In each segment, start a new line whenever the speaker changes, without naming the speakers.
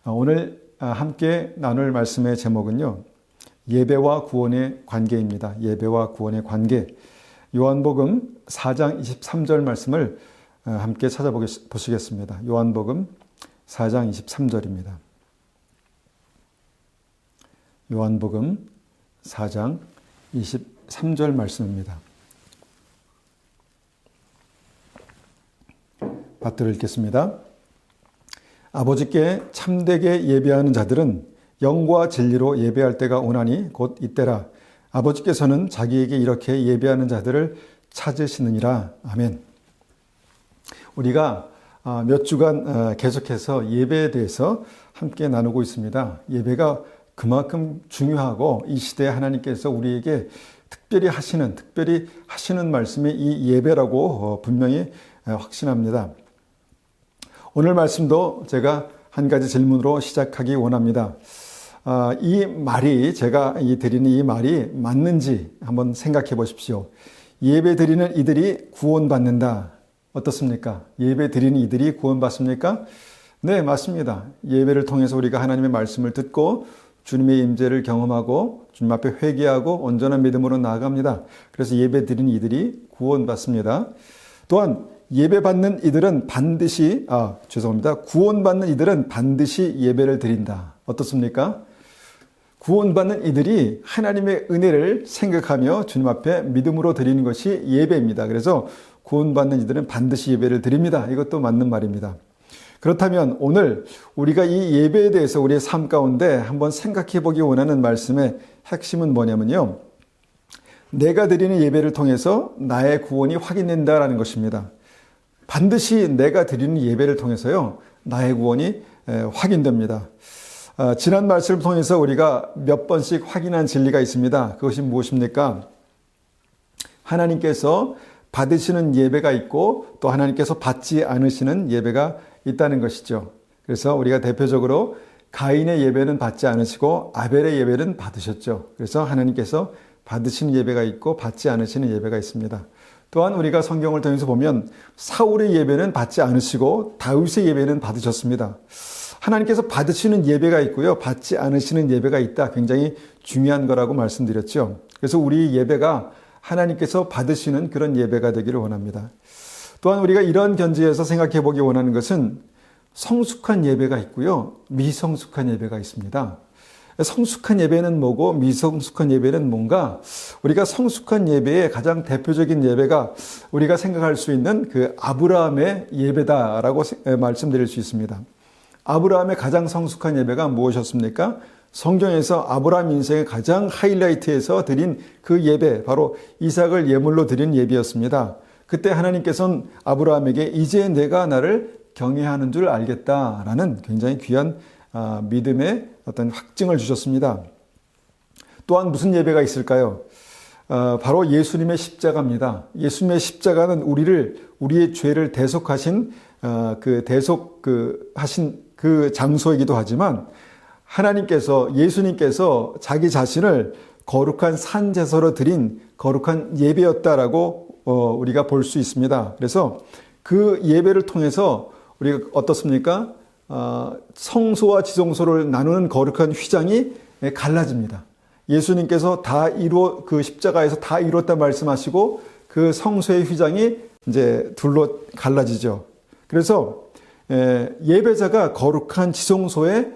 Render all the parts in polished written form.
오늘 함께 나눌 말씀의 제목은요, 예배와 구원의 관계입니다. 예배와 구원의 관계. 요한복음 4장 23절 말씀을 함께 찾아보시겠습니다. 요한복음 4장 23절입니다. 요한복음 4장 23절 말씀입니다. 받들어 읽겠습니다. 아버지께 참되게 예배하는 자들은 영과 진리로 예배할 때가 오나니 곧 이때라. 아버지께서는 자기에게 이렇게 예배하는 자들을 찾으시느니라. 아멘. 우리가 몇 주간 계속해서 예배에 대해서 함께 나누고 있습니다. 예배가 그만큼 중요하고 이 시대에 하나님께서 우리에게 특별히 하시는 말씀이 이 예배라고 분명히 확신합니다. 오늘 말씀도 제가 한 가지 질문으로 시작하기 원합니다. 이 말이, 제가 드리는 이 말이 맞는지 한번 생각해 보십시오. 예배 드리는 이들이 구원받는다. 어떻습니까? 예배 드리는 이들이 구원받습니까? 네, 맞습니다. 예배를 통해서 우리가 하나님의 말씀을 듣고 주님의 임재를 경험하고 주님 앞에 회개하고 온전한 믿음으로 나아갑니다. 그래서 예배 드리는 이들이 구원받습니다. 또한 예배받는 이들은 반드시, 구원받는 이들은 반드시 예배를 드린다. 어떻습니까? 구원받는 이들이 하나님의 은혜를 생각하며 주님 앞에 믿음으로 드리는 것이 예배입니다. 그래서 구원받는 이들은 반드시 예배를 드립니다. 이것도 맞는 말입니다. 그렇다면 오늘 우리가 이 예배에 대해서 우리의 삶 가운데 한번 생각해 보기 원하는 말씀의 핵심은 뭐냐면요, 내가 드리는 예배를 통해서 나의 구원이 확인된다라는 것입니다. 반드시 내가 드리는 예배를 통해서요, 나의 구원이 확인됩니다. 지난 말씀을 통해서 우리가 몇 번씩 확인한 진리가 있습니다. 그것이 무엇입니까? 하나님께서 받으시는 예배가 있고 또 하나님께서 받지 않으시는 예배가 있다는 것이죠. 그래서 우리가 대표적으로 가인의 예배는 받지 않으시고 아벨의 예배는 받으셨죠. 그래서 하나님께서 받으시는 예배가 있고 받지 않으시는 예배가 있습니다. 또한 우리가 성경을 통해서 보면 사울의 예배는 받지 않으시고 다윗의 예배는 받으셨습니다. 하나님께서 받으시는 예배가 있고요, 받지 않으시는 예배가 있다. 굉장히 중요한 거라고 말씀드렸죠. 그래서 우리 예배가 하나님께서 받으시는 그런 예배가 되기를 원합니다. 또한 우리가 이런 견지에서 생각해 보기 원하는 것은 성숙한 예배가 있고요, 미성숙한 예배가 있습니다. 성숙한 예배는 뭐고 미성숙한 예배는 뭔가? 우리가 성숙한 예배의 가장 대표적인 예배가 우리가 생각할 수 있는 그 아브라함의 예배다라고 말씀드릴 수 있습니다. 아브라함의 가장 성숙한 예배가 무엇이었습니까? 성경에서 아브라함 인생의 가장 하이라이트에서 드린 그 예배, 바로 이삭을 예물로 드린 예배였습니다. 그때 하나님께서는 아브라함에게 이제 내가 나를 경외하는 줄 알겠다라는 굉장히 귀한 믿음의 어떤 확증을 주셨습니다. 또한 무슨 예배가 있을까요? 바로 예수님의 십자가입니다. 예수님의 십자가는 우리의 죄를 대속하신 하신 그 장소이기도 하지만 예수님께서 자기 자신을 거룩한 산제사로 드린 거룩한 예배였다라고 우리가 볼 수 있습니다. 그래서 그 예배를 통해서 우리가 어떻습니까? 성소와 지성소를 나누는 거룩한 휘장이 갈라집니다. 예수님께서 그 십자가에서 다 이뤘다 말씀하시고 그 성소의 휘장이 이제 둘로 갈라지죠. 그래서 예배자가 거룩한 지성소의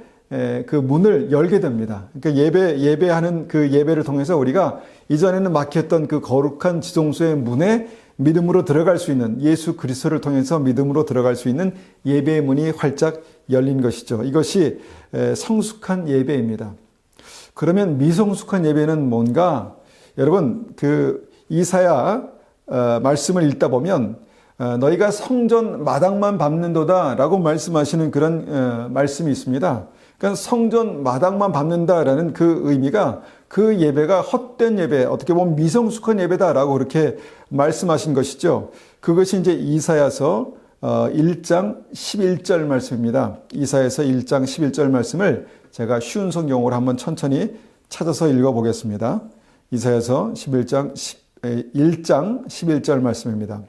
그 문을 열게 됩니다. 그러니까 예배하는 그 예배를 통해서 우리가 이전에는 막혔던 그 거룩한 지성소의 문에 믿음으로 들어갈 수 있는, 예수 그리스도를 통해서 믿음으로 들어갈 수 있는 예배의 문이 활짝 열린 것이죠. 이것이 성숙한 예배입니다. 그러면 미성숙한 예배는 뭔가? 여러분, 그 이사야 말씀을 읽다 보면 너희가 성전 마당만 밟는도다 라고 말씀하시는 그런 말씀이 있습니다. 그러니까 성전 마당만 밟는다라는 그 의미가 그 예배가 헛된 예배, 어떻게 보면 미성숙한 예배다라고 그렇게 말씀하신 것이죠. 그것이 이제 이사야서 1장 11절 말씀입니다. 이사야서 1장 11절 말씀을 제가 쉬운 성경으로 한번 천천히 찾아서 읽어보겠습니다. 이사야서 1장 11절 말씀입니다.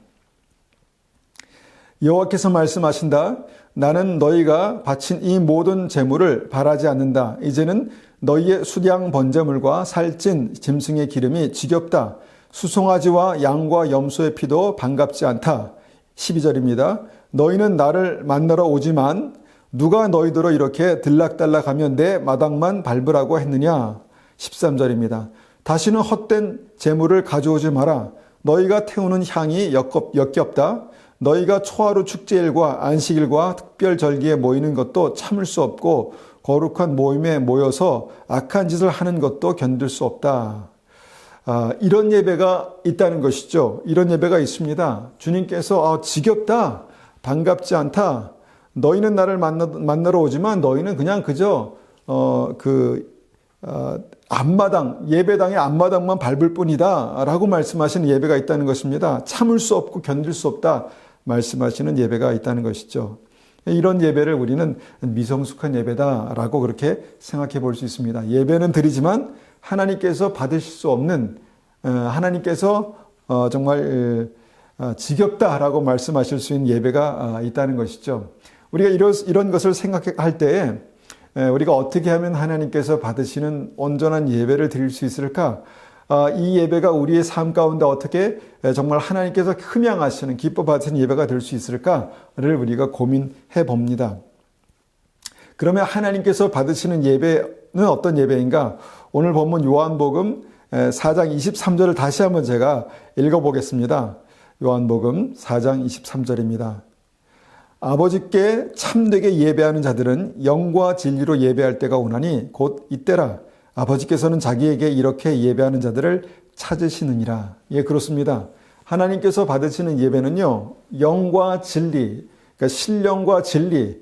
여호와께서 말씀하신다. 나는 너희가 바친 이 모든 제물을 바라지 않는다. 이제는 너희의 수량 번제물과 살찐 짐승의 기름이 지겹다. 수송아지와 양과 염소의 피도 반갑지 않다. 12절입니다. 너희는 나를 만나러 오지만 누가 너희들로 이렇게 들락달락하며 내 마당만 밟으라고 했느냐. 13절입니다. 다시는 헛된 제물을 가져오지 마라. 너희가 태우는 향이 역겹다. 너희가 초하루 축제일과 안식일과 특별절기에 모이는 것도 참을 수 없고 거룩한 모임에 모여서 악한 짓을 하는 것도 견딜 수 없다. 이런 예배가 있다는 것이죠. 이런 예배가 있습니다. 주님께서 지겹다, 반갑지 않다. 너희는 나를 만나러 오지만 너희는 그냥 그저 앞마당, 예배당의 앞마당만 밟을 뿐이다 라고 말씀하시는 예배가 있다는 것입니다. 참을 수 없고 견딜 수 없다 말씀하시는 예배가 있다는 것이죠. 이런 예배를 우리는 미성숙한 예배다라고 그렇게 생각해 볼 수 있습니다. 예배는 드리지만 하나님께서 받으실 수 없는, 하나님께서 정말 지겹다라고 말씀하실 수 있는 예배가 있다는 것이죠. 우리가 이런 것을 생각할 때에 우리가 어떻게 하면 하나님께서 받으시는 온전한 예배를 드릴 수 있을까? 이 예배가 우리의 삶 가운데 어떻게 정말 하나님께서 흠양하시는 기뻐 받으시는 예배가 될 수 있을까를 우리가 고민해 봅니다. 그러면 하나님께서 받으시는 예배는 어떤 예배인가? 오늘 본문 요한복음 4장 23절을 다시 한번 제가 읽어보겠습니다. 요한복음 4장 23절입니다. 아버지께 참되게 예배하는 자들은 영과 진리로 예배할 때가 오나니 곧 이때라. 아버지께서는 자기에게 이렇게 예배하는 자들을 찾으시느니라. 예, 그렇습니다. 하나님께서 받으시는 예배는요, 영과 진리, 그러니까 신령과 진리,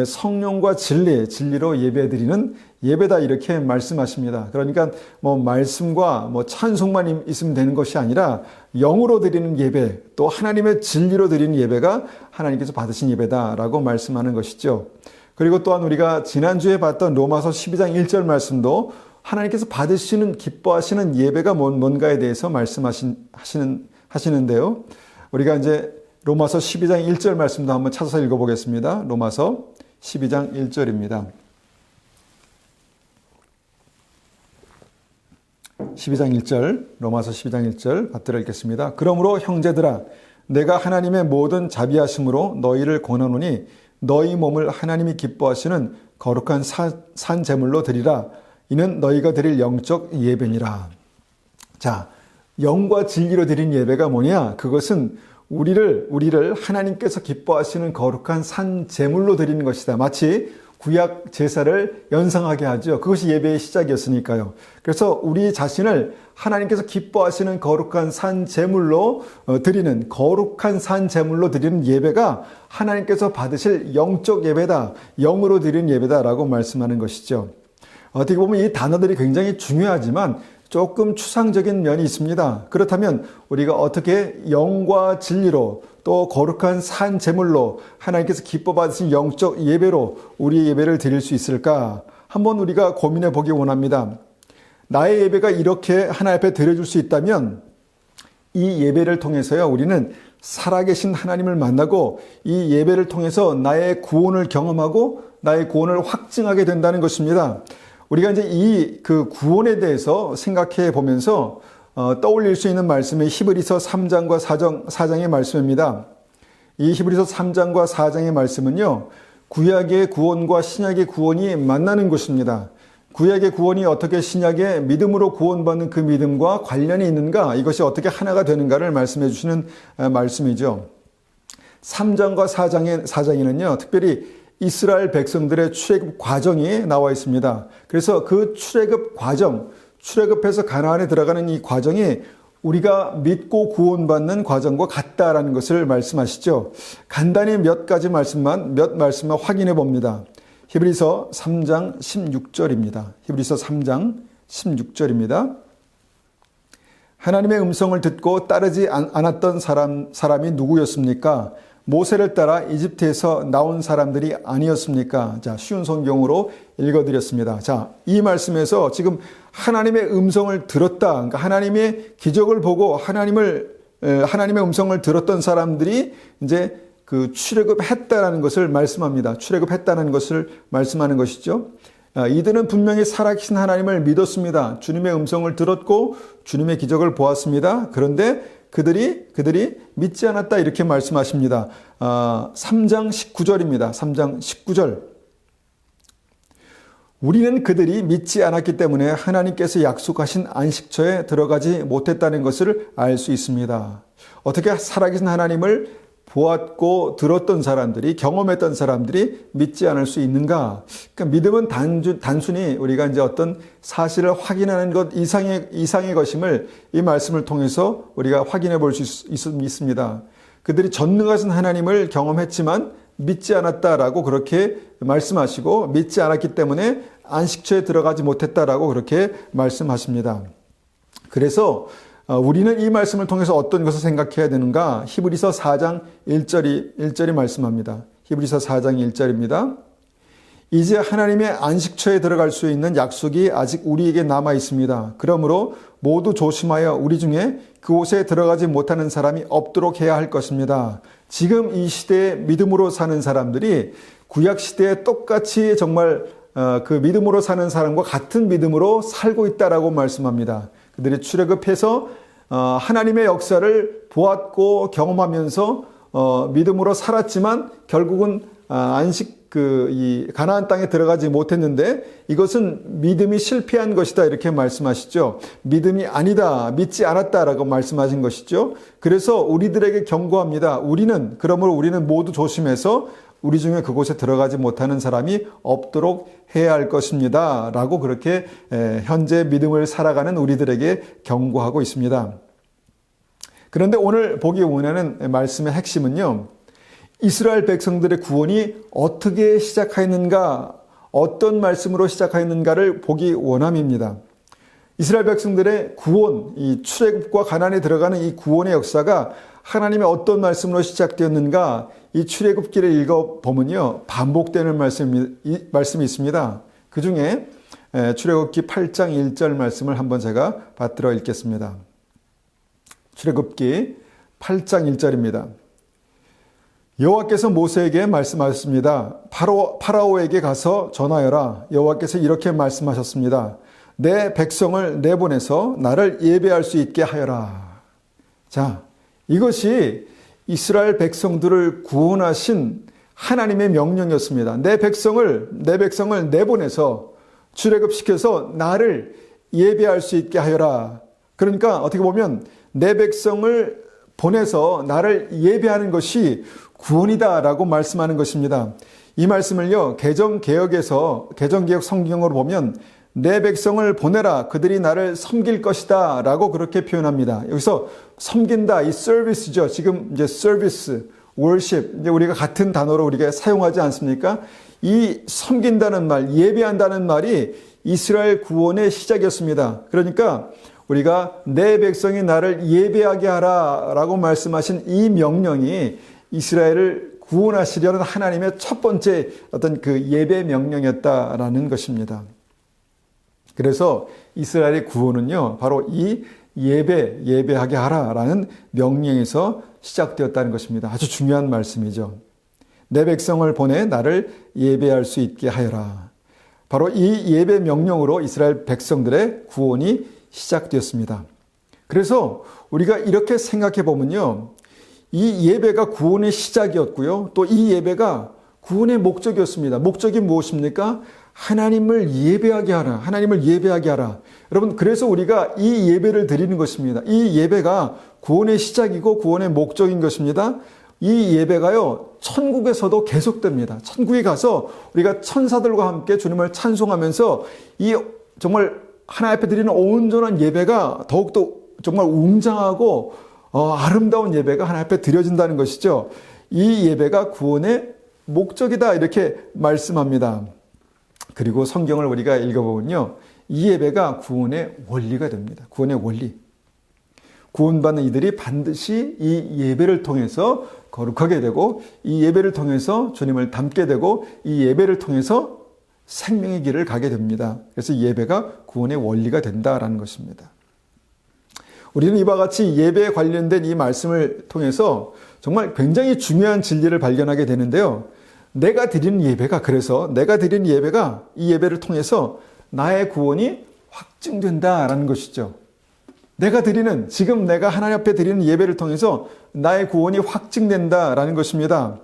성령과 진리로 예배드리는 예배다 이렇게 말씀하십니다. 그러니까 말씀과 찬송만 있으면 되는 것이 아니라 영으로 드리는 예배, 또 하나님의 진리로 드리는 예배가 하나님께서 받으신 예배다라고 말씀하는 것이죠. 그리고 또한 우리가 지난주에 봤던 로마서 12장 1절 말씀도 하나님께서 받으시는 기뻐하시는 예배가 뭔가에 대해서 말씀하시는데요. 우리가 이제 로마서 12장 1절 말씀도 한번 찾아서 읽어보겠습니다. 로마서 12장 1절입니다. 12장 1절, 로마서 12장 1절 받들어 읽겠습니다. 그러므로 형제들아, 내가 하나님의 모든 자비하심으로 너희를 권하노니 너희 몸을 하나님이 기뻐하시는 거룩한 산 제물로 드리라. 이는 너희가 드릴 영적 예배니라. 자, 영과 진리로 드린 예배가 뭐냐? 그것은 우리를 하나님께서 기뻐하시는 거룩한 산 제물로 드리는 것이다. 마치 구약 제사를 연상하게 하죠. 그것이 예배의 시작이었으니까요. 그래서 우리 자신을 하나님께서 기뻐하시는 거룩한 산 제물로 드리는, 거룩한 산 제물로 드리는 예배가 하나님께서 받으실 영적 예배다, 영으로 드리는 예배다라고 말씀하는 것이죠. 어떻게 보면 이 단어들이 굉장히 중요하지만 조금 추상적인 면이 있습니다. 그렇다면 우리가 어떻게 영과 진리로 또 거룩한 산 제물로 하나님께서 기뻐 받으신 영적 예배로 우리의 예배를 드릴 수 있을까? 한번 우리가 고민해 보기 원합니다. 나의 예배가 이렇게 하나님 앞에 드려줄 수 있다면 이 예배를 통해서요, 우리는 살아계신 하나님을 만나고 이 예배를 통해서 나의 구원을 경험하고 나의 구원을 확증하게 된다는 것입니다. 우리가 이제 이 구원에 대해서 생각해 보면서 떠올릴 수 있는 말씀이 히브리서 3장과 4장의 말씀입니다. 이 히브리서 3장과 4장의 말씀은요, 구약의 구원과 신약의 구원이 만나는 것입니다. 구약의 구원이 어떻게 신약의 믿음으로 구원받는 그 믿음과 관련이 있는가, 이것이 어떻게 하나가 되는가를 말씀해 주시는 말씀이죠. 3장과 4장에는요, 특별히 이스라엘 백성들의 출애굽 과정이 나와 있습니다. 그래서 그 출애굽해서 가나안에 들어가는 이 과정이 우리가 믿고 구원받는 과정과 같다라는 것을 말씀하시죠. 간단히 몇 말씀만 확인해 봅니다. 히브리서 3장 16절입니다. 히브리서 3장 16절입니다. 하나님의 음성을 듣고 따르지 않았던 사람이 누구였습니까? 모세를 따라 이집트에서 나온 사람들이 아니었습니까? 자, 쉬운 성경으로 읽어드렸습니다. 자, 이 말씀에서 지금 하나님의 음성을 들었다. 그러니까 하나님의 기적을 보고 하나님의 음성을 들었던 사람들이 이제 그 출애굽했다라는 것을 말씀합니다. 출애굽했다는 것을 말씀하는 것이죠. 이들은 분명히 살아계신 하나님을 믿었습니다. 주님의 음성을 들었고 주님의 기적을 보았습니다. 그런데 그들이 믿지 않았다 이렇게 말씀하십니다. 3장 19절입니다. 3장 19절. 우리는 그들이 믿지 않았기 때문에 하나님께서 약속하신 안식처에 들어가지 못했다는 것을 알 수 있습니다. 어떻게 살아계신 하나님을 보았고 들었던 사람들이, 경험했던 사람들이 믿지 않을 수 있는가? 그러니까 믿음은 단순히 우리가 이제 어떤 사실을 확인하는 것 이상의 것임을 이 말씀을 통해서 우리가 확인해 볼 수 있습니다. 그들이 전능하신 하나님을 경험했지만 믿지 않았다라고 그렇게 말씀하시고, 믿지 않았기 때문에 안식처에 들어가지 못했다라고 그렇게 말씀하십니다. 그래서 우리는 이 말씀을 통해서 어떤 것을 생각해야 되는가? 히브리서 4장 1절이 말씀합니다. 히브리서 4장 1절입니다. 이제 하나님의 안식처에 들어갈 수 있는 약속이 아직 우리에게 남아 있습니다. 그러므로 모두 조심하여 우리 중에 그곳에 들어가지 못하는 사람이 없도록 해야 할 것입니다. 지금 이 시대에 믿음으로 사는 사람들이 구약 시대에 똑같이 정말 그 믿음으로 사는 사람과 같은 믿음으로 살고 있다라고 말씀합니다. 그들이 출애굽해서 하나님의 역사를 보았고 경험하면서 믿음으로 살았지만 결국은 이 가나안 땅에 들어가지 못했는데 이것은 믿음이 실패한 것이다 이렇게 말씀하시죠. 믿음이 아니다, 믿지 않았다라고 말씀하신 것이죠. 그래서 우리들에게 경고합니다. 그러므로 우리는 모두 조심해서 우리 중에 그곳에 들어가지 못하는 사람이 없도록 해야 할 것입니다. 라고 그렇게 현재 믿음을 살아가는 우리들에게 경고하고 있습니다. 그런데 오늘 보기 원하는 말씀의 핵심은요. 이스라엘 백성들의 구원이 어떻게 시작하였는가, 어떤 말씀으로 시작하였는가를 보기 원함입니다. 이스라엘 백성들의 구원, 이 출애굽과 가나안에 들어가는 이 구원의 역사가 하나님의 어떤 말씀으로 시작되었는가, 이 출애굽기를 읽어보면요 반복되는 말씀이 있습니다. 그 중에 출애굽기 8장 1절 말씀을 한번 제가 받들어 읽겠습니다. 출애굽기 8장 1절입니다. 여호와께서 모세에게 말씀하셨습니다. 파라오에게 가서 전하여라. 여호와께서 이렇게 말씀하셨습니다. 내 백성을 내보내서 나를 예배할 수 있게 하여라. 자, 이것이 이스라엘 백성들을 구원하신 하나님의 명령이었습니다. 내 백성을 내보내서 출애굽시켜서 나를 예배할 수 있게 하여라. 그러니까 어떻게 보면 내 백성을 보내서 나를 예배하는 것이 구원이다라고 말씀하는 것입니다. 이 말씀을요, 개정개혁 성경으로 보면 내 백성을 보내라, 그들이 나를 섬길 것이다 라고 그렇게 표현합니다. 여기서 섬긴다, 이 서비스죠. 지금 이제 서비스, worship, 이제 우리가 같은 단어로 우리가 사용하지 않습니까? 이 섬긴다는 말, 예배한다는 말이 이스라엘 구원의 시작이었습니다. 그러니까 우리가 내 백성이 나를 예배하게 하라 라고 말씀하신 이 명령이 이스라엘을 구원하시려는 하나님의 첫 번째 어떤 그 예배 명령이었다라는 것입니다. 그래서 이스라엘의 구원은요, 바로 이 예배하게 하라라는 명령에서 시작되었다는 것입니다. 아주 중요한 말씀이죠. 내 백성을 보내 나를 예배할 수 있게 하여라. 바로 이 예배 명령으로 이스라엘 백성들의 구원이 시작되었습니다. 그래서 우리가 이렇게 생각해 보면요, 이 예배가 구원의 시작이었고요, 또 이 예배가 구원의 목적이었습니다. 목적이 무엇입니까? 하나님을 예배하게 하라. 하나님을 예배하게 하라. 여러분, 그래서 우리가 이 예배를 드리는 것입니다. 이 예배가 구원의 시작이고 구원의 목적인 것입니다. 이 예배가요, 천국에서도 계속됩니다. 천국에 가서 우리가 천사들과 함께 주님을 찬송하면서 이 정말 하나님 앞에 드리는 온전한 예배가 더욱더 정말 웅장하고 아름다운 예배가 하나님 앞에 드려진다는 것이죠. 이 예배가 구원의 목적이다 이렇게 말씀합니다. 그리고 성경을 우리가 읽어보면요, 이 예배가 구원의 원리가 됩니다. 구원의 원리. 구원받는 이들이 반드시 이 예배를 통해서 거룩하게 되고, 이 예배를 통해서 주님을 닮게 되고, 이 예배를 통해서 생명의 길을 가게 됩니다. 그래서 예배가 구원의 원리가 된다라는 것입니다. 우리는 이와 같이 예배에 관련된 이 말씀을 통해서 정말 굉장히 중요한 진리를 발견하게 되는데요. 내가 드리는 예배가 이 예배를 통해서 나의 구원이 확증된다라는 것이죠. 지금 내가 하나님 앞에 드리는 예배를 통해서 나의 구원이 확증된다라는 것입니다.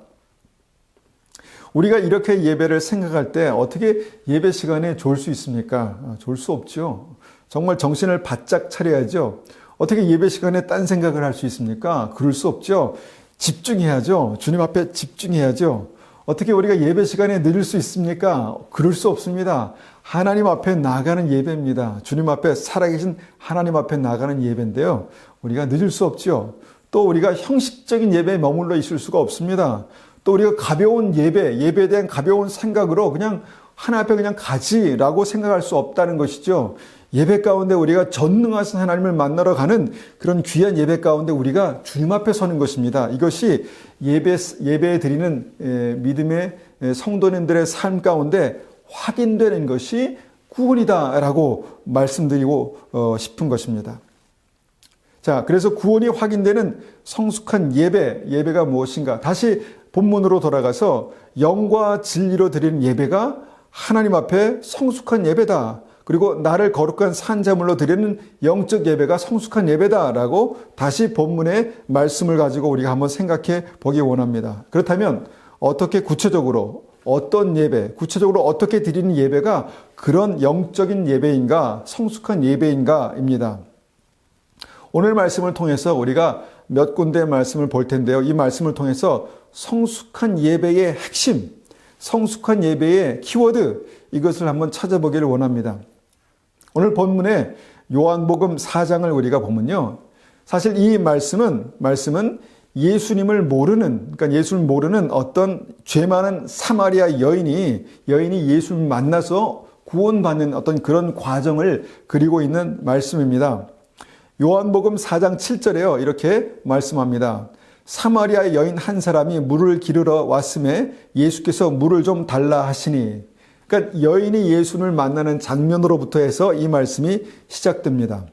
우리가 이렇게 예배를 생각할 때 어떻게 예배 시간에 졸 수 있습니까? 졸 수 없죠. 정말 정신을 바짝 차려야죠. 어떻게 예배 시간에 딴 생각을 할 수 있습니까? 그럴 수 없죠. 집중해야죠. 주님 앞에 집중해야죠. 어떻게 우리가 예배 시간에 늦을 수 있습니까? 그럴 수 없습니다. 하나님 앞에 나가는 예배입니다. 주님 앞에 살아계신 하나님 앞에 나가는 예배인데요. 우리가 늦을 수 없죠. 또 우리가 형식적인 예배에 머물러 있을 수가 없습니다. 또 우리가 가벼운 예배에 대한 가벼운 생각으로 그냥 하나님 앞에 그냥 가지라고 생각할 수 없다는 것이죠. 예배 가운데 우리가 전능하신 하나님을 만나러 가는 그런 귀한 예배 가운데 우리가 주님 앞에 서는 것입니다. 이것이 예배에 드리는 믿음의 성도님들의 삶 가운데 확인되는 것이 구원이다라고 말씀드리고 싶은 것입니다. 자, 그래서 구원이 확인되는 성숙한 예배가 무엇인가? 다시 본문으로 돌아가서 영과 진리로 드리는 예배가 하나님 앞에 성숙한 예배다. 그리고 나를 거룩한 산자물로 드리는 영적 예배가 성숙한 예배다라고 다시 본문의 말씀을 가지고 우리가 한번 생각해 보기 원합니다. 그렇다면 어떻게 구체적으로 어떻게 드리는 예배가 그런 영적인 예배인가, 성숙한 예배인가입니다. 오늘 말씀을 통해서 우리가 몇 군데의 말씀을 볼 텐데요. 이 말씀을 통해서 성숙한 예배의 핵심, 성숙한 예배의 키워드, 이것을 한번 찾아보기를 원합니다. 오늘 본문에 요한복음 4장을 우리가 보면요. 사실 이 말씀은 예수님을 모르는 어떤 죄 많은 사마리아 여인이 예수님을 만나서 구원받는 어떤 그런 과정을 그리고 있는 말씀입니다. 요한복음 4장 7절에요. 이렇게 말씀합니다. 사마리아 여인 한 사람이 물을 기르러 왔음에 예수께서 물을 좀 달라 하시니. 그러니까 여인이 예수님을 만나는 장면으로부터 해서 이 말씀이 시작됩니다.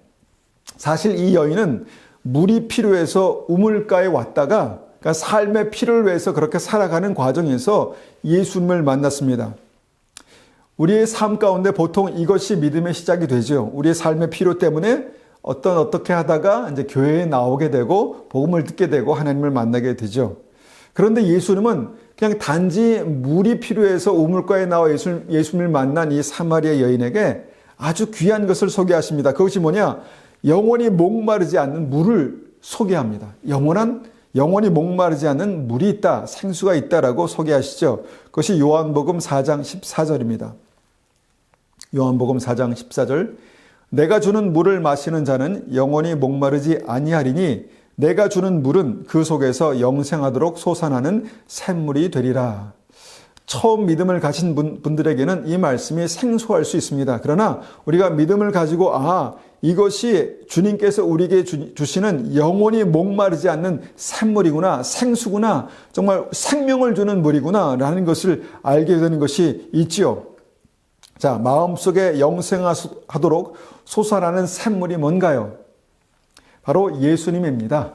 사실 이 여인은 물이 필요해서 우물가에 왔다가 그러니까 삶의 필요를 위해서 그렇게 살아가는 과정에서 예수님을 만났습니다. 우리의 삶 가운데 보통 이것이 믿음의 시작이 되죠. 우리의 삶의 필요 때문에 어떻게 하다가 이제 교회에 나오게 되고 복음을 듣게 되고 하나님을 만나게 되죠. 그런데 예수님은 그냥 단지 물이 필요해서 우물가에 나와 예수님을 만난 이 사마리아 여인에게 아주 귀한 것을 소개하십니다. 그것이 뭐냐? 영원히 목마르지 않는 물을 소개합니다. 영원히 목마르지 않는 물이 있다, 생수가 있다라고 소개하시죠. 그것이 요한복음 4장 14절입니다. 요한복음 4장 14절. 내가 주는 물을 마시는 자는 영원히 목마르지 아니하리니 내가 주는 물은 그 속에서 영생하도록 솟아나는 샘물이 되리라. 처음 믿음을 가진 분들에게는 이 말씀이 생소할 수 있습니다. 그러나 우리가 믿음을 가지고 이것이 주님께서 우리에게 주시는 영원히 목마르지 않는 샘물이구나, 생수구나, 정말 생명을 주는 물이구나 라는 것을 알게 되는 것이 있지요. 자, 마음속에 영생하도록 솟아나는 샘물이 뭔가요? 바로 예수님입니다.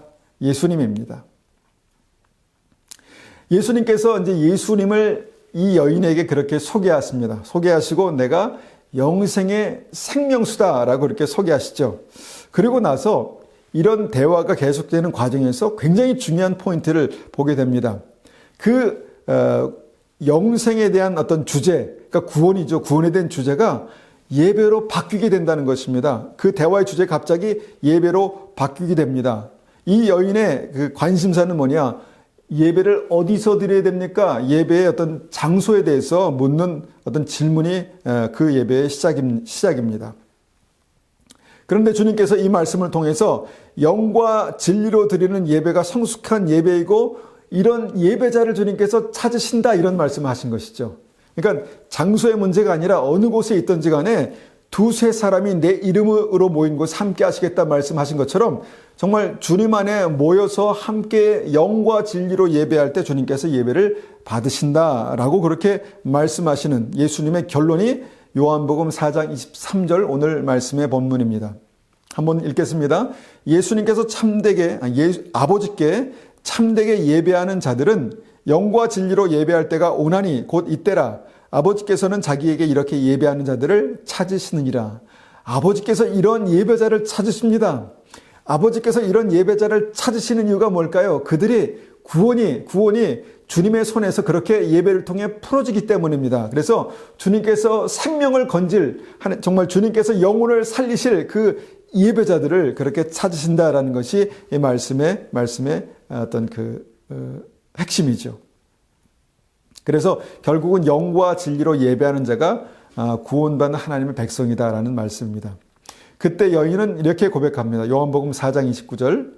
예수님께서 이제 예수님을 이 여인에게 그렇게 소개하십니다. 소개하시고 내가 영생의 생명수다라고 이렇게 소개하시죠. 그리고 나서 이런 대화가 계속되는 과정에서 굉장히 중요한 포인트를 보게 됩니다. 영생에 대한 어떤 주제, 그러니까 구원이죠. 구원에 대한 주제가 예배로 바뀌게 된다는 것입니다. 그 대화의 주제 갑자기 예배로 바뀌게 됩니다. 이 여인의 그 관심사는 뭐냐? 예배를 어디서 드려야 됩니까? 예배의 어떤 장소에 대해서 묻는 어떤 질문이 그 예배의 시작입니다. 그런데 주님께서 이 말씀을 통해서 영과 진리로 드리는 예배가 성숙한 예배이고 이런 예배자를 주님께서 찾으신다 이런 말씀을 하신 것이죠. 그러니까 장소의 문제가 아니라 어느 곳에 있든지 간에 두세 사람이 내 이름으로 모인 곳 함께 하시겠다 말씀하신 것처럼 정말 주님 안에 모여서 함께 영과 진리로 예배할 때 주님께서 예배를 받으신다라고 그렇게 말씀하시는 예수님의 결론이 요한복음 4장 23절 오늘 말씀의 본문입니다. 한번 읽겠습니다. 예수님께서 아버지께 참되게 예배하는 자들은 영과 진리로 예배할 때가 오나니 곧 이때라. 아버지께서는 자기에게 이렇게 예배하는 자들을 찾으시느니라. 아버지께서 이런 예배자를 찾으십니다. 아버지께서 이런 예배자를 찾으시는 이유가 뭘까요? 그들이 구원이 주님의 손에서 그렇게 예배를 통해 풀어지기 때문입니다. 그래서 주님께서 생명을 정말 주님께서 영혼을 살리실 그 예배자들을 그렇게 찾으신다라는 것이 이 말씀의 어떤 핵심이죠. 그래서 결국은 영과 진리로 예배하는 자가 구원받는 하나님의 백성이다라는 말씀입니다. 그때 여인은 이렇게 고백합니다. 요한복음 4장 29절.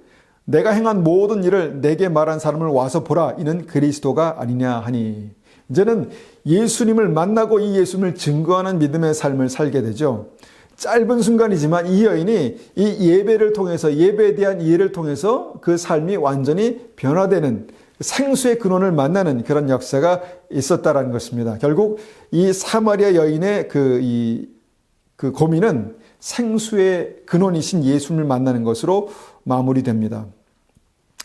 내가 행한 모든 일을 내게 말한 사람을 와서 보라. 이는 그리스도가 아니냐 하니. 이제는 예수님을 만나고 이 예수님을 증거하는 믿음의 삶을 살게 되죠. 짧은 순간이지만 이 여인이 이 예배를 통해서, 예배에 대한 이해를 통해서 그 삶이 완전히 변화되는, 생수의 근원을 만나는 그런 역사가 있었다라는 것입니다. 결국 이 사마리아 여인의 그 고민은 생수의 근원이신 예수님을 만나는 것으로 마무리됩니다.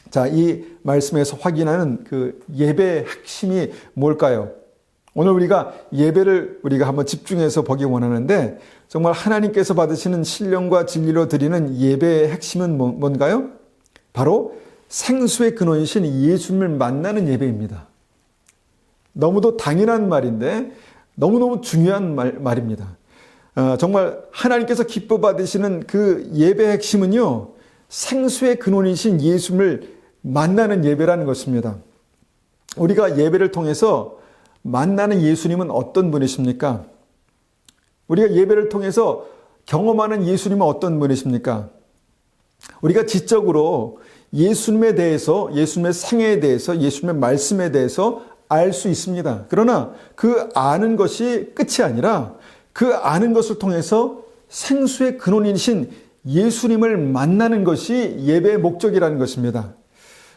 자, 이 말씀에서 확인하는 그 예배의 핵심이 뭘까요? 오늘 우리가 예배를 한번 집중해서 보기 원하는데, 정말 하나님께서 받으시는 신령과 진리로 드리는 예배의 핵심은 뭔가요? 바로 생수의 근원이신 예수님을 만나는 예배입니다. 너무도 당연한 말인데 너무너무 중요한 말입니다. 정말 하나님께서 기뻐 받으시는 그 예배의 핵심은요, 생수의 근원이신 예수님을 만나는 예배라는 것입니다. 우리가 예배를 통해서 만나는 예수님은 어떤 분이십니까? 우리가 예배를 통해서 경험하는 예수님은 어떤 분이십니까? 우리가 지적으로 예수님에 대해서, 예수님의 생애에 대해서, 예수님의 말씀에 대해서 알 수 있습니다. 그러나 그 아는 것이 끝이 아니라 그 아는 것을 통해서 생수의 근원이신 예수님을 만나는 것이 예배의 목적이라는 것입니다.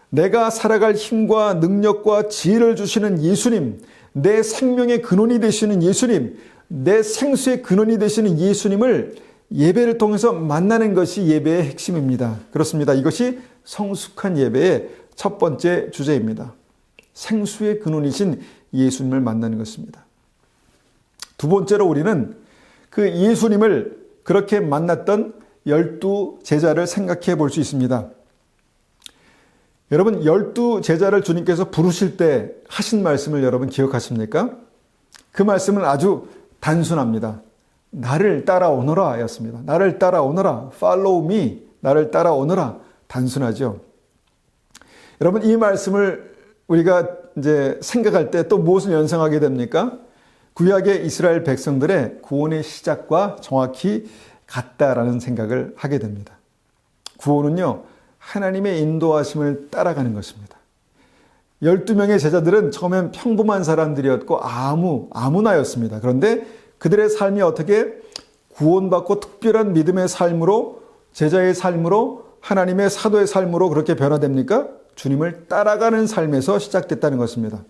내가 살아갈 힘과 능력과 지혜를 주시는 예수님, 내 생명의 근원이 되시는 예수님, 내 생수의 근원이 되시는 예수님을 예배를 통해서 만나는 것이 예배의 핵심입니다. 그렇습니다. 이것이 성숙한 예배의 첫 번째 주제입니다. 생수의 근원이신 예수님을 만나는 것입니다. 두 번째로 우리는 그 예수님을 그렇게 만났던 12 제자를 생각해 볼 수 있습니다. 여러분, 12 제자를 주님께서 부르실 때 하신 말씀을 여러분 기억하십니까? 그 말씀은 아주 단순합니다. 나를 따라오너라 였습니다. 나를 따라오너라. Follow me. 나를 따라오너라. 단순하죠. 여러분, 이 말씀을 우리가 이제 생각할 때 또 무엇을 연상하게 됩니까? 구약의 이스라엘 백성들의 구원의 시작과 정확히 같다라는 생각을 하게 됩니다. 구원은요, 하나님의 인도하심을 따라가는 것입니다. 12명의 제자들은 처음엔 평범한 사람들이었고 아무나였습니다. 그런데 그들의 삶이 어떻게 구원받고 특별한 믿음의 삶으로, 제자의 삶으로, 하나님의 사도의 삶으로 그렇게 변화됩니까? 주님을 따라가는 삶에서 시작됐다는 것입니다.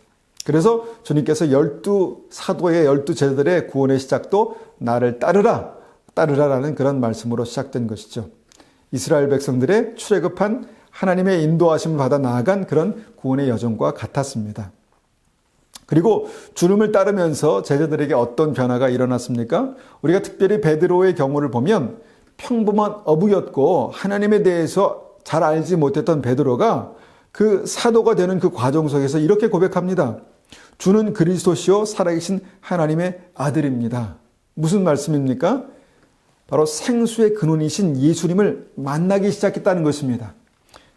그래서 주님께서 12 사도의 12 제자들의 구원의 시작도 나를 따르라라는 그런 말씀으로 시작된 것이죠. 이스라엘 백성들의 출애굽한 하나님의 인도하심을 받아 나아간 그런 구원의 여정과 같았습니다. 그리고 주님을 따르면서 제자들에게 어떤 변화가 일어났습니까? 우리가 특별히 베드로의 경우를 보면 평범한 어부였고 하나님에 대해서 잘 알지 못했던 베드로가 그 사도가 되는 그 과정 속에서 이렇게 고백합니다. 주는 그리스도시요 살아계신 하나님의 아들입니다. 무슨 말씀입니까? 바로 생수의 근원이신 예수님을 만나기 시작했다는 것입니다.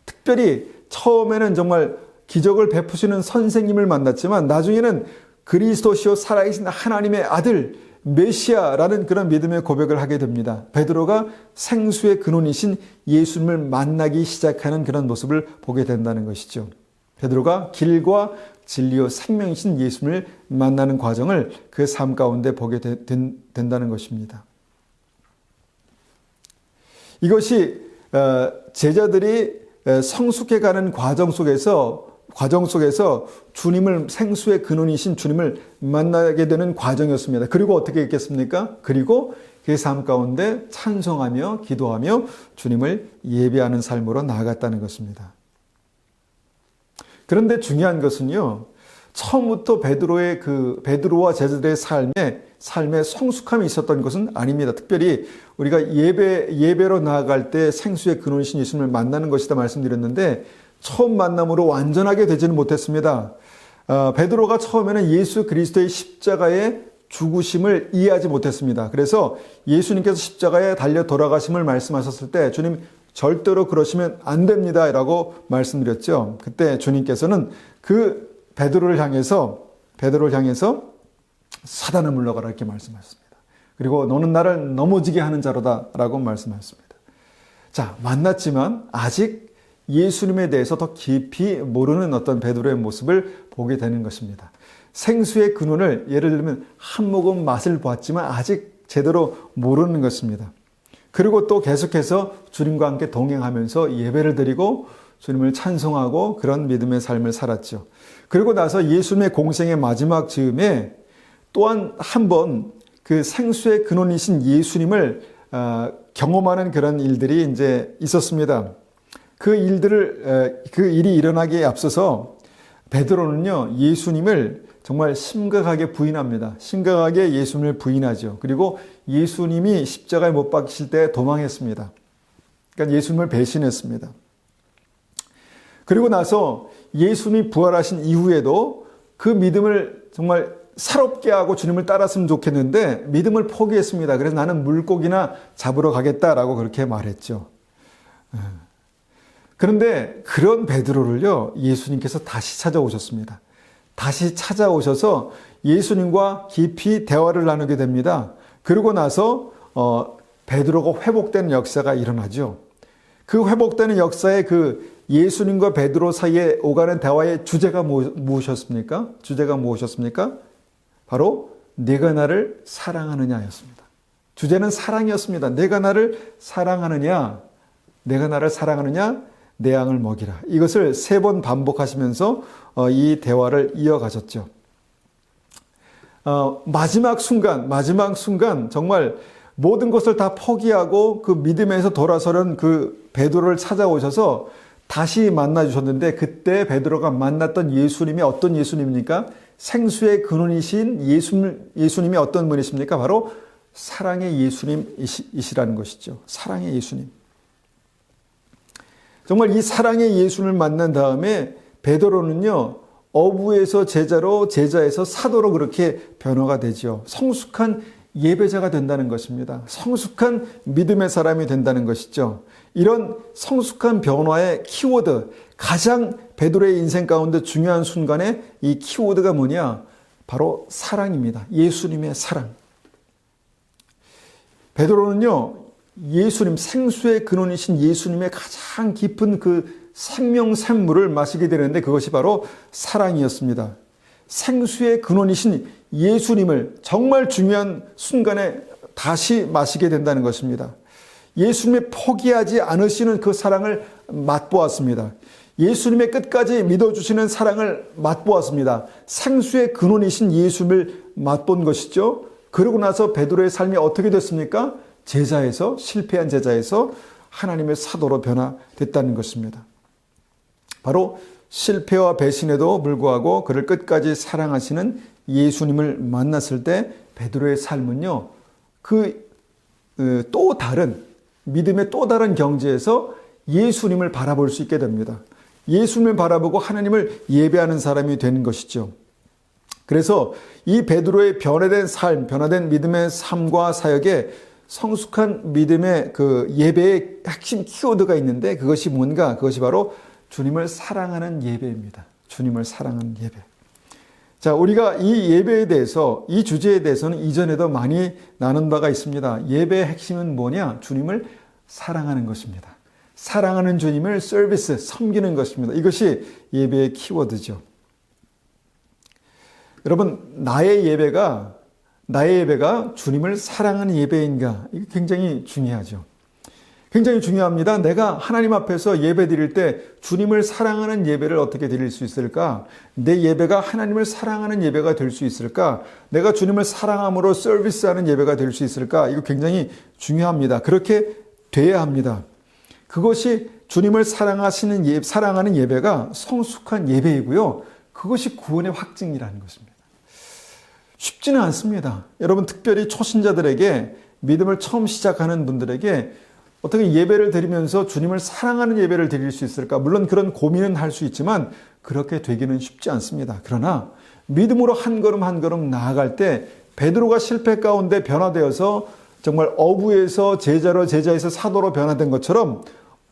특별히 처음에는 정말 기적을 베푸시는 선생님을 만났지만 나중에는 그리스도시요 살아계신 하나님의 아들 메시아라는 그런 믿음의 고백을 하게 됩니다. 베드로가 생수의 근원이신 예수님을 만나기 시작하는 그런 모습을 보게 된다는 것이죠. 베드로가 길과 진리요 생명이신 예수님을 만나는 과정을 그 삶 가운데 보게 된다는 것입니다. 이것이 제자들이 성숙해가는 과정 속에서 주님을, 생수의 근원이신 주님을 만나게 되는 과정이었습니다. 그리고 어떻게 했겠습니까? 그리고 그 삶 가운데 찬송하며 기도하며 주님을 예배하는 삶으로 나아갔다는 것입니다. 그런데 중요한 것은요, 처음부터 베드로와 제자들의 삶에 성숙함이 있었던 것은 아닙니다. 특별히 우리가 예배로 나아갈 때 생수의 근원이신 예수님을 만나는 것이다 말씀드렸는데, 처음 만남으로 완전하게 되지는 못했습니다. 베드로가 처음에는 예수 그리스도의 십자가의 죽으심을 이해하지 못했습니다. 그래서 예수님께서 십자가에 달려 돌아가심을 말씀하셨을 때 주님 절대로 그러시면 안 됩니다 라고 말씀드렸죠. 그때 주님께서는 그 베드로를 향해서 사단을 물러가라 이렇게 말씀하셨습니다. 그리고 너는 나를 넘어지게 하는 자로다 라고 말씀하셨습니다. 자, 만났지만 아직 예수님에 대해서 더 깊이 모르는 어떤 베드로의 모습을 보게 되는 것입니다. 생수의 근원을 예를 들면 한 모금 맛을 보았지만 아직 제대로 모르는 것입니다. 그리고 또 계속해서 주님과 함께 동행하면서 예배를 드리고 주님을 찬송하고 그런 믿음의 삶을 살았죠. 그리고 나서 예수님의 공생의 마지막 즈음에 또한 한 번 그 생수의 근원이신 예수님을 경험하는 그런 일들이 이제 있었습니다. 그 일이 일어나기에 앞서서 베드로는요, 예수님을 정말 심각하게 부인합니다. 심각하게 예수님을 부인하죠. 그리고 예수님이 십자가에 못 박히실 때 도망했습니다. 그러니까 예수님을 배신했습니다. 그리고 나서 예수님이 부활하신 이후에도 그 믿음을 정말 새롭게 하고 주님을 따랐으면 좋겠는데 믿음을 포기했습니다. 그래서 나는 물고기나 잡으러 가겠다라고 그렇게 말했죠. 그런데 그런 베드로를요, 예수님께서 다시 찾아오셨습니다. 다시 찾아오셔서 예수님과 깊이 대화를 나누게 됩니다. 그러고 나서 베드로가 회복되는 역사가 일어나죠. 그 회복되는 역사에 그 예수님과 베드로 사이에 오가는 대화의 주제가 무엇이었습니까? 주제가 무엇이었습니까? 바로 네가 나를 사랑하느냐였습니다. 주제는 사랑이었습니다. 내가 나를 사랑하느냐, 내 양을 먹이라. 이것을 3번 반복하시면서 이 대화를 이어가셨죠. 마지막 순간 정말 모든 것을 다 포기하고 그 믿음에서 돌아서는 그 베드로를 찾아오셔서 다시 만나주셨는데, 그때 베드로가 만났던 예수님이 어떤 예수님입니까? 생수의 근원이신 예수님이 어떤 분이십니까? 바로 사랑의 예수님이시라는 것이죠. 사랑의 예수님. 정말 이 사랑의 예수님을 만난 다음에 베드로는요, 어부에서 제자로, 제자에서 사도로 그렇게 변화가 되죠. 성숙한 예배자가 된다는 것입니다. 성숙한 믿음의 사람이 된다는 것이죠. 이런 성숙한 변화의 키워드, 가장 베드로의 인생 가운데 중요한 순간에 이 키워드가 뭐냐? 바로 사랑입니다. 예수님의 사랑. 베드로는요, 예수님, 생수의 근원이신 예수님의 가장 깊은 그 생명샘물을 마시게 되는데 그것이 바로 사랑이었습니다. 생수의 근원이신 예수님을 정말 중요한 순간에 다시 마시게 된다는 것입니다. 예수님이 포기하지 않으시는 그 사랑을 맛보았습니다. 예수님의 끝까지 믿어주시는 사랑을 맛보았습니다. 생수의 근원이신 예수님을 맛본 것이죠. 그러고 나서 베드로의 삶이 어떻게 됐습니까? 실패한 제자에서 하나님의 사도로 변화됐다는 것입니다. 바로 실패와 배신에도 불구하고 그를 끝까지 사랑하시는 예수님을 만났을 때 베드로의 삶은요, 또 다른 믿음의 또 다른 경지에서 예수님을 바라볼 수 있게 됩니다. 예수님을 바라보고 하나님을 예배하는 사람이 되는 것이죠. 그래서 이 베드로의 변화된 믿음의 삶과 사역에 성숙한 믿음의 그 예배의 핵심 키워드가 있는데 그것이 뭔가? 그것이 바로 주님을 사랑하는 예배입니다. 주님을 사랑하는 예배. 자, 우리가 이 예배에 대해서, 이 주제에 대해서는 이전에도 많이 나눈 바가 있습니다. 예배의 핵심은 뭐냐? 주님을 사랑하는 것입니다. 사랑하는 주님을 섬기는 것입니다. 이것이 예배의 키워드죠. 여러분, 나의 예배가 주님을 사랑하는 예배인가? 이게 굉장히 중요하죠. 굉장히 중요합니다. 내가 하나님 앞에서 예배 드릴 때 주님을 사랑하는 예배를 어떻게 드릴 수 있을까? 내 예배가 하나님을 사랑하는 예배가 될 수 있을까? 내가 주님을 사랑함으로 서비스하는 예배가 될 수 있을까? 이거 굉장히 중요합니다. 그렇게 돼야 합니다. 그것이 주님을 사랑하는 예배가 성숙한 예배이고요. 그것이 구원의 확증이라는 것입니다. 쉽지는 않습니다. 여러분, 특별히 초신자들에게, 믿음을 처음 시작하는 분들에게 어떻게 예배를 드리면서 주님을 사랑하는 예배를 드릴 수 있을까? 물론 그런 고민은 할 수 있지만 그렇게 되기는 쉽지 않습니다. 그러나 믿음으로 한 걸음 한 걸음 나아갈 때 베드로가 실패 가운데 변화되어서 정말 어부에서 제자로, 제자에서 사도로 변화된 것처럼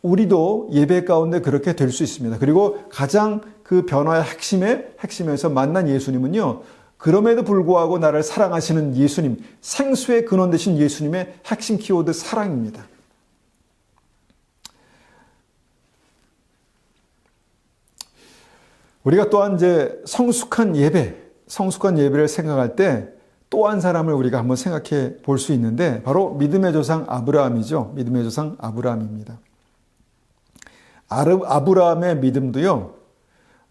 우리도 예배 가운데 그렇게 될 수 있습니다. 그리고 가장 그 변화의 핵심에서 만난 예수님은요, 그럼에도 불구하고 나를 사랑하시는 예수님, 생수의 근원 되신 예수님의 핵심 키워드 사랑입니다. 우리가 또한 이제 성숙한 예배를 생각할 때 또 한 사람을 우리가 한번 생각해 볼 수 있는데 바로 믿음의 조상 아브라함이죠. 믿음의 조상 아브라함입니다. 아브라함의 믿음도요,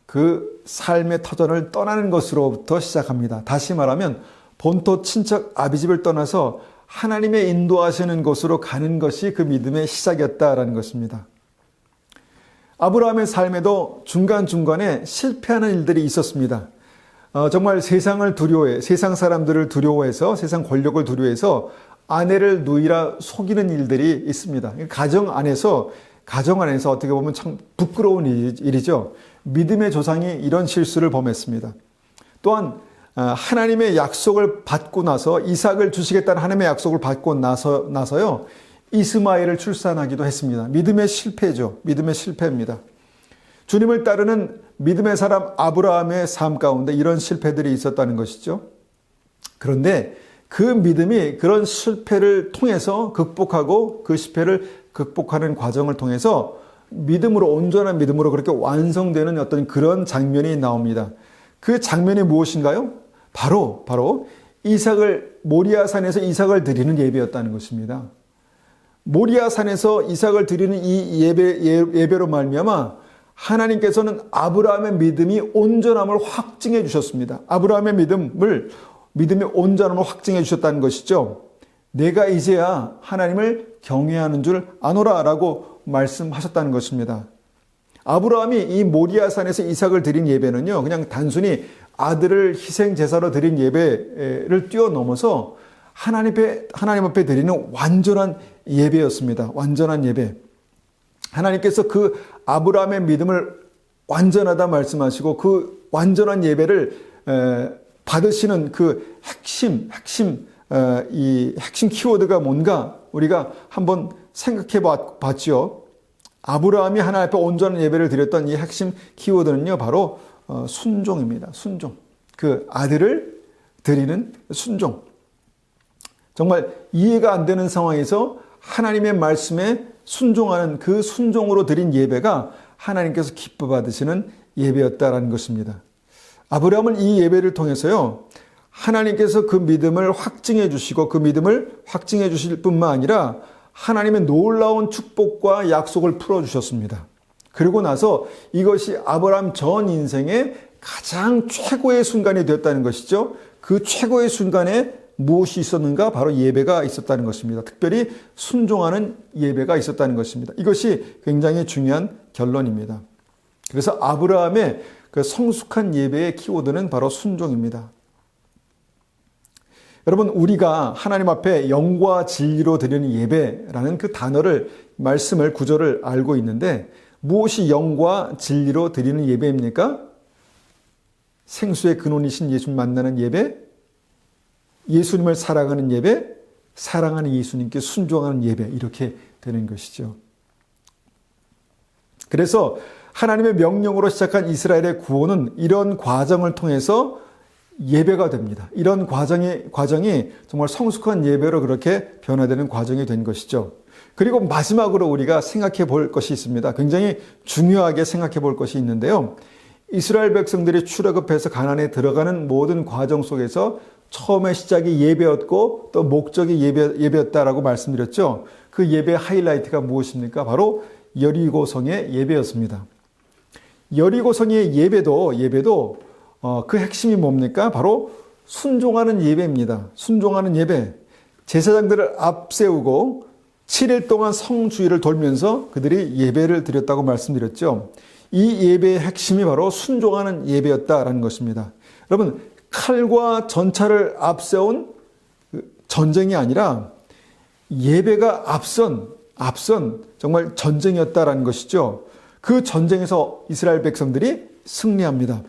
그 삶의 터전을 떠나는 것으로부터 시작합니다. 다시 말하면 본토 친척 아비집을 떠나서 하나님의 인도하시는 곳으로 가는 것이 그 믿음의 시작이었다라는 것입니다. 아브라함의 삶에도 중간중간에 실패하는 일들이 있었습니다. 정말 세상을 두려워해, 세상 사람들을 두려워해서, 세상 권력을 두려워해서 아내를 누이라 속이는 일들이 있습니다. 가정 안에서 어떻게 보면 참 부끄러운 일이죠. 믿음의 조상이 이런 실수를 범했습니다. 또한 하나님의 약속을 받고 나서, 이삭을 주시겠다는 하나님의 약속을 받고 나서요, 이스마엘을 출산하기도 했습니다. 믿음의 실패죠. 믿음의 실패입니다. 주님을 따르는 믿음의 사람 아브라함의 삶 가운데 이런 실패들이 있었다는 것이죠. 그런데 그 믿음이 그런 실패를 통해서 극복하고 그 실패를 극복하는 과정을 통해서 믿음으로, 온전한 믿음으로 그렇게 완성되는 어떤 그런 장면이 나옵니다. 그 장면이 무엇인가요? 바로 모리아산에서 이삭을 드리는 예배였다는 것입니다. 모리아산에서 이삭을 드리는 이 예배로 말미암아 하나님께서는 아브라함의 믿음이 온전함을 확증해 주셨습니다. 아브라함의 믿음이 온전함을 확증해 주셨다는 것이죠. 내가 이제야 하나님을 경외하는 줄 아노라라고 말씀하셨다는 것입니다. 아브라함이 이 모리아산에서 이삭을 드린 예배는요, 그냥 단순히 아들을 희생 제사로 드린 예배를 뛰어넘어서 하나님 앞에 드리는 완전한 예배였습니다. 완전한 예배. 하나님께서 그 아브라함의 믿음을 완전하다 말씀하시고 그 완전한 예배를 받으시는 그 핵심 키워드가 뭔가 우리가 한번 생각해 봤죠. 아브라함이 하나님 앞에 온전한 예배를 드렸던 이 핵심 키워드는요, 바로 순종입니다. 순종. 그 아들을 드리는 순종. 정말 이해가 안 되는 상황에서 하나님의 말씀에 순종하는 그 순종으로 드린 예배가 하나님께서 기뻐 받으시는 예배였다라는 것입니다. 아브라함은 이 예배를 통해서요, 하나님께서 그 믿음을 확증해 주시고 그 믿음을 확증해 주실 뿐만 아니라 하나님의 놀라운 축복과 약속을 풀어주셨습니다. 그리고 나서 이것이 아브라함 전 인생의 가장 최고의 순간이 되었다는 것이죠. 그 최고의 순간에 무엇이 있었는가? 바로 예배가 있었다는 것입니다. 특별히 순종하는 예배가 있었다는 것입니다. 이것이 굉장히 중요한 결론입니다. 그래서 아브라함의 그 성숙한 예배의 키워드는 바로 순종입니다. 여러분, 우리가 하나님 앞에 영과 진리로 드리는 예배라는 그 단어를, 말씀을, 구절을 알고 있는데 무엇이 영과 진리로 드리는 예배입니까? 생수의 근원이신 예수님 만나는 예배, 예수님을 사랑하는 예배, 사랑하는 예수님께 순종하는 예배, 이렇게 되는 것이죠. 그래서 하나님의 명령으로 시작한 이스라엘의 구원은 이런 과정을 통해서 예배가 됩니다. 이런 과정이 정말 성숙한 예배로 그렇게 변화되는 과정이 된 것이죠. 그리고 마지막으로 우리가 생각해 볼 것이 있습니다. 굉장히 중요하게 생각해 볼 것이 있는데요. 이스라엘 백성들이 출애굽해서 가나안에 들어가는 모든 과정 속에서 처음에 시작이 예배였고 또 목적이 예배였다라고 말씀드렸죠. 그 예배의 하이라이트가 무엇입니까? 바로 여리고성의 예배였습니다. 여리고성의 예배도 그 핵심이 뭡니까? 바로 순종하는 예배입니다. 순종하는 예배. 제사장들을 앞세우고 7일 동안 성주일을 돌면서 그들이 예배를 드렸다고 말씀드렸죠. 이 예배의 핵심이 바로 순종하는 예배였다라는 것입니다. 여러분, 칼과 전차를 앞세운 전쟁이 아니라 예배가 앞선 정말 전쟁이었다라는 것이죠. 그 전쟁에서 이스라엘 백성들이 승리합니다.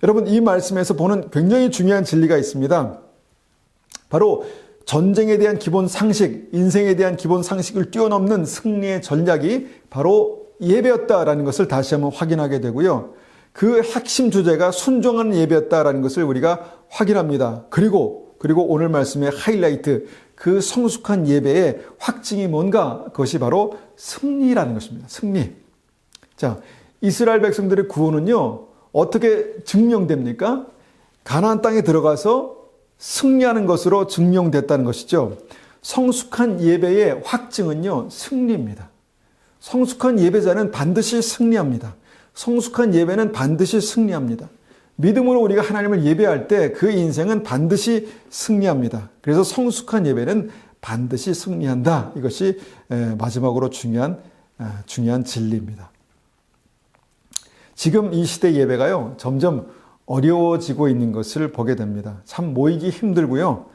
여러분, 이 말씀에서 보는 굉장히 중요한 진리가 있습니다. 바로 전쟁에 대한 기본 상식, 인생에 대한 기본 상식을 뛰어넘는 승리의 전략이 바로 예배였다라는 것을 다시 한번 확인하게 되고요. 그 핵심 주제가 순종하는 예배였다라는 것을 우리가 확인합니다. 그리고 오늘 말씀의 하이라이트, 그 성숙한 예배의 확증이 뭔가? 그것이 바로 승리라는 것입니다. 승리. 자, 이스라엘 백성들의 구원은요, 어떻게 증명됩니까? 가나안 땅에 들어가서 승리하는 것으로 증명됐다는 것이죠. 성숙한 예배의 확증은요, 승리입니다. 성숙한 예배자는 반드시 승리합니다. 성숙한 예배는 반드시 승리합니다. 믿음으로 우리가 하나님을 예배할 때 그 인생은 반드시 승리합니다. 그래서 성숙한 예배는 반드시 승리한다. 이것이 마지막으로 중요한 진리입니다. 지금 이 시대 예배가요, 점점 어려워지고 있는 것을 보게 됩니다. 참 모이기 힘들고요.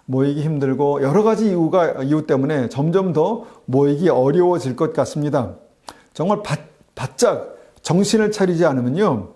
모이기 힘들고 여러 가지 이유 때문에 점점 더 모이기 어려워질 것 같습니다. 정말 바짝 정신을 차리지 않으면요,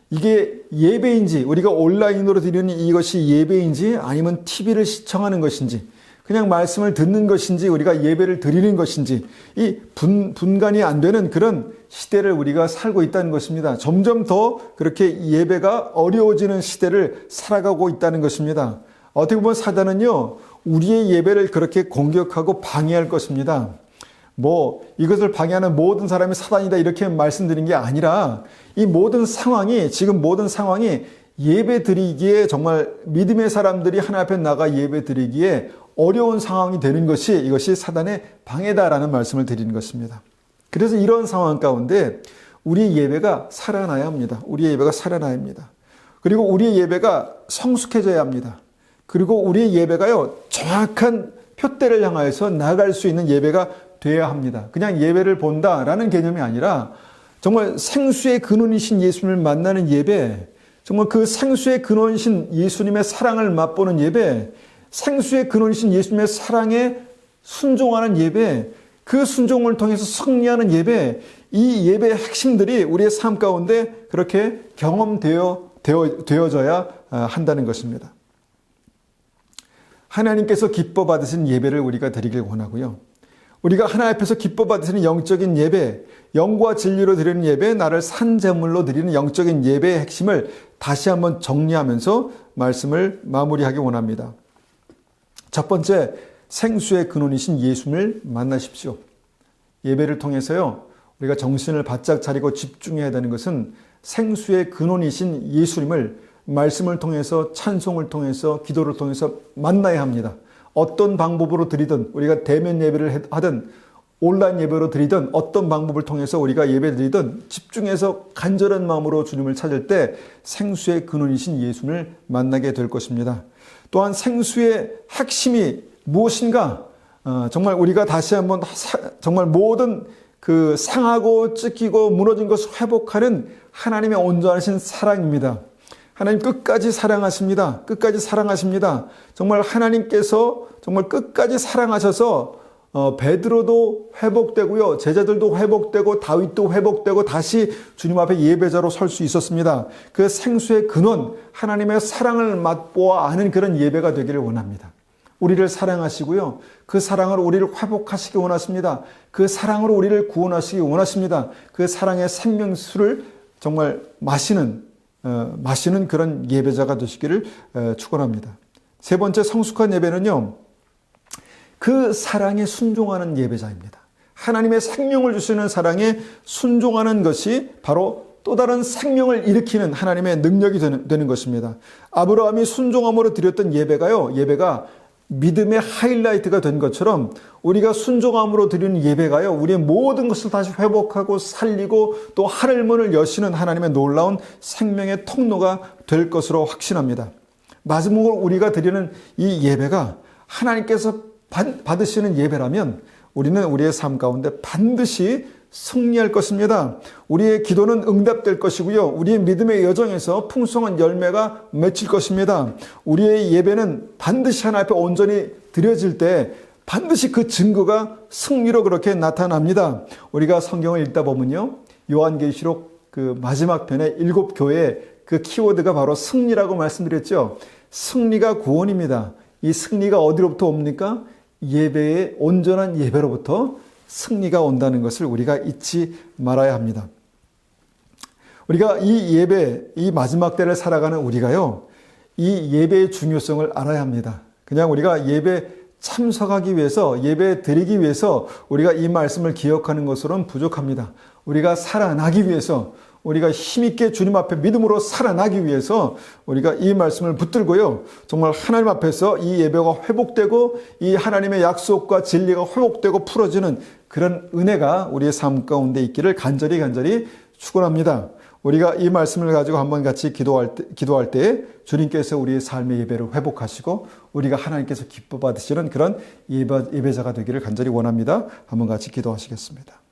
이게 예배인지, 우리가 온라인으로 드리는 이것이 예배인지 아니면 TV를 시청하는 것인지, 그냥 말씀을 듣는 것인지 우리가 예배를 드리는 것인지, 이 분간이 안 되는 그런 시대를 우리가 살고 있다는 것입니다. 점점 더 그렇게 예배가 어려워지는 시대를 살아가고 있다는 것입니다. 어떻게 보면 사단은요, 우리의 예배를 그렇게 공격하고 방해할 것입니다. 이것을 방해하는 모든 사람이 사단이다 이렇게 말씀드린 게 아니라, 이 지금 모든 상황이 예배 드리기에, 정말 믿음의 사람들이 하나님 앞에 나가 예배 드리기에 어려운 상황이 되는 것이, 이것이 사단의 방해다라는 말씀을 드리는 것입니다. 그래서 이런 상황 가운데 우리 예배가 살아나야 합니다. 우리의 예배가 살아나야 합니다. 그리고 우리의 예배가 성숙해져야 합니다. 그리고 우리의 예배가요, 정확한 표대를 향하여서 나아갈 수 있는 예배가 되어야 합니다. 그냥 예배를 본다라는 개념이 아니라 정말 생수의 근원이신 예수님을 만나는 예배, 정말 그 생수의 근원이신 예수님의 사랑을 맛보는 예배, 생수의 근원이신 예수님의 사랑에 순종하는 예배, 그 순종을 통해서 승리하는 예배, 이 예배의 핵심들이 우리의 삶 가운데 그렇게 되어져야 한다는 것입니다. 하나님께서 기뻐 받으신 예배를 우리가 드리길 원하고요. 우리가 하나님 앞에서 기뻐 받으시는 영적인 예배, 영과 진리로 드리는 예배, 나를 산 제물로 드리는 영적인 예배의 핵심을 다시 한번 정리하면서 말씀을 마무리하기 원합니다. 첫 번째, 생수의 근원이신 예수님을 만나십시오. 예배를 통해서요, 우리가 정신을 바짝 차리고 집중해야 되는 것은 생수의 근원이신 예수님을 말씀을 통해서, 찬송을 통해서, 기도를 통해서 만나야 합니다. 어떤 방법으로 드리든, 우리가 대면 예배를 하든 온라인 예배로 드리든 어떤 방법을 통해서 우리가 예배 드리든 집중해서 간절한 마음으로 주님을 찾을 때 생수의 근원이신 예수님을 만나게 될 것입니다. 또한 생수의 핵심이 무엇인가? 정말 우리가 다시 한번 정말 모든 그 상하고 찢기고 무너진 것을 회복하는 하나님의 온전하신 사랑입니다. 하나님 끝까지 사랑하십니다. 끝까지 사랑하십니다. 정말 하나님께서 정말 끝까지 사랑하셔서 베드로도 회복되고요, 제자들도 회복되고 다윗도 회복되고 다시 주님 앞에 예배자로 설 수 있었습니다. 그 생수의 근원, 하나님의 사랑을 맛보아 아는 그런 예배가 되기를 원합니다. 우리를 사랑하시고요, 그 사랑으로 우리를 회복하시기 원하십니다. 그 사랑으로 우리를 구원하시기 원하십니다. 그 사랑의 생명수를 정말 마시는 그런 예배자가 되시기를 축원합니다. 세 번째, 성숙한 예배는요, 그 사랑에 순종하는 예배자입니다. 하나님의 생명을 주시는 사랑에 순종하는 것이 바로 또 다른 생명을 일으키는 하나님의 능력이 되는 것입니다. 아브라함이 순종함으로 드렸던 예배가 믿음의 하이라이트가 된 것처럼 우리가 순종함으로 드리는 예배가요, 우리의 모든 것을 다시 회복하고 살리고 또 하늘문을 여시는 하나님의 놀라운 생명의 통로가 될 것으로 확신합니다. 마지막으로 우리가 드리는 이 예배가 하나님께서 받으시는 예배라면 우리는 우리의 삶 가운데 반드시 승리할 것입니다. 우리의 기도는 응답될 것이고요. 우리의 믿음의 여정에서 풍성한 열매가 맺힐 것입니다. 우리의 예배는 반드시 하나님 앞에 온전히 드려질 때 반드시 그 증거가 승리로 그렇게 나타납니다. 우리가 성경을 읽다 보면요, 요한계시록 그 마지막 편에 7교회 그 키워드가 바로 승리라고 말씀드렸죠. 승리가 구원입니다. 이 승리가 어디로부터 옵니까? 예배의 온전한 예배로부터 승리가 온다는 것을 우리가 잊지 말아야 합니다. 우리가 이 예배, 이 마지막 때를 살아가는 우리가요, 이 예배의 중요성을 알아야 합니다. 그냥 우리가 예배 참석하기 위해서, 예배 드리기 위해서 우리가 이 말씀을 기억하는 것으로는 부족합니다. 우리가 살아나기 위해서, 우리가 힘있게 주님 앞에 믿음으로 살아나기 위해서 우리가 이 말씀을 붙들고요, 정말 하나님 앞에서 이 예배가 회복되고 이 하나님의 약속과 진리가 회복되고 풀어지는 그런 은혜가 우리의 삶 가운데 있기를 간절히 축원합니다. 우리가 이 말씀을 가지고 한번 같이 기도할 때 주님께서 우리의 삶의 예배를 회복하시고 우리가 하나님께서 기뻐 받으시는 그런 예배자가 되기를 간절히 원합니다. 한번 같이 기도하시겠습니다.